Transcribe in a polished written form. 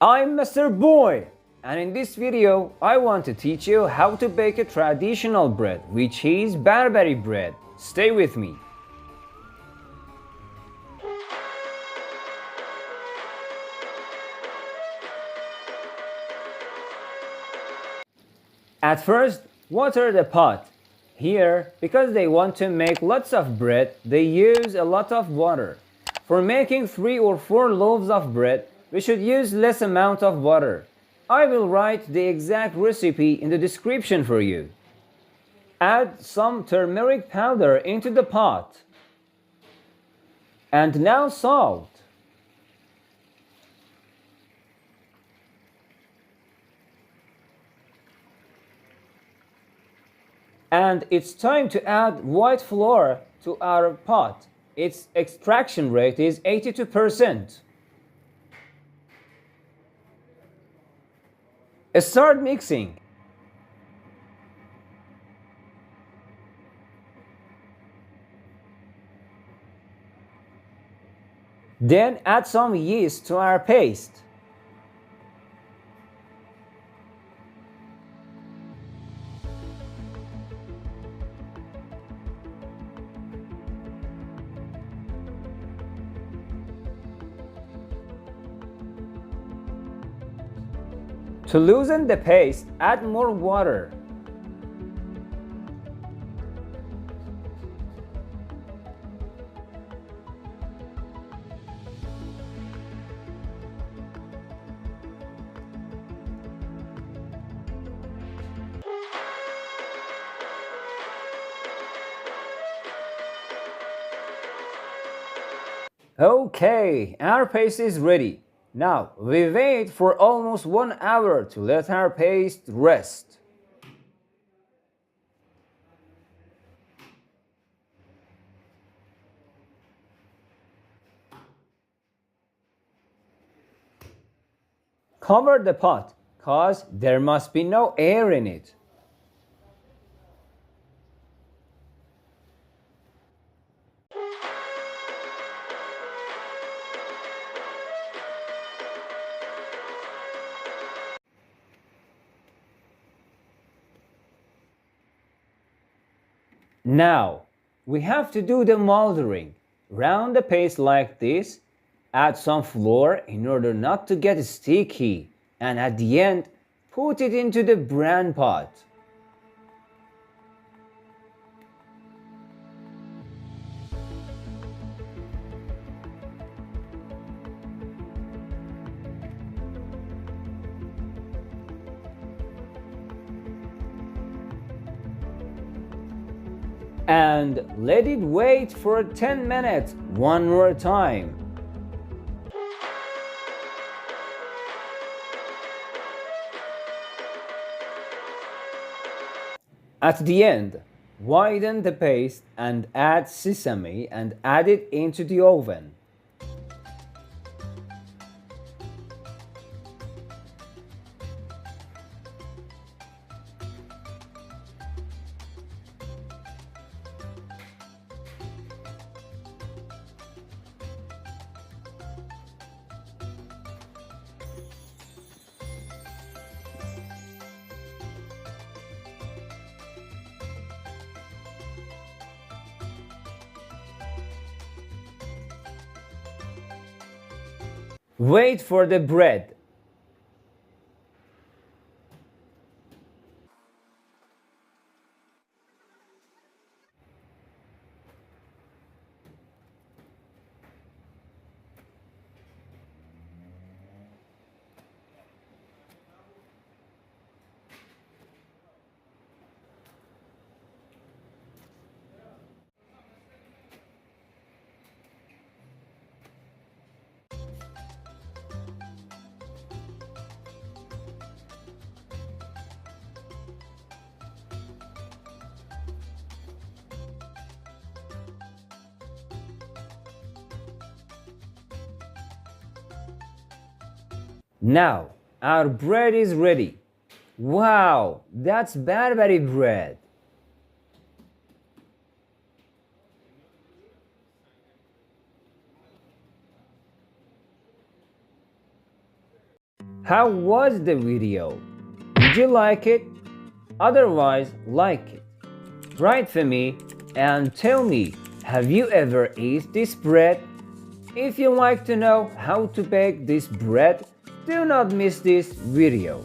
I'm Mr. Boy, and in this video I want to teach you how to bake a traditional bread which is Barbari bread. Stay with me. At first, water the pot. Here, because they want to make lots of bread, they use a lot of water. For making 3 or 4 loaves of bread, we should use less amount of water. I will write the exact recipe in the description for you. Add some turmeric powder into the pot. And now salt. And it's time to add white flour to our pot. Its extraction rate is 82%. Start mixing. Then add some yeast to our paste. To loosen the paste, add more water. Okay, our paste is ready. Now we wait for almost 1 hour to let our paste rest. Cover the pot, cause there must be no air in it. Now, we have to do the mouldering. Round the paste like this, add some flour in order not to get sticky, and at the end, put it into the bran pot. And let it wait for 10 minutes one more time. At the end, widen the paste and add sesame and add it into the oven. Wait for the bread. Now, our bread is ready. Wow, that's Barbari bread. How was the video? Did you like it? Otherwise, like it. Write for me and tell me, have you ever eaten this bread? If you like to know how to bake this bread, do not miss this video.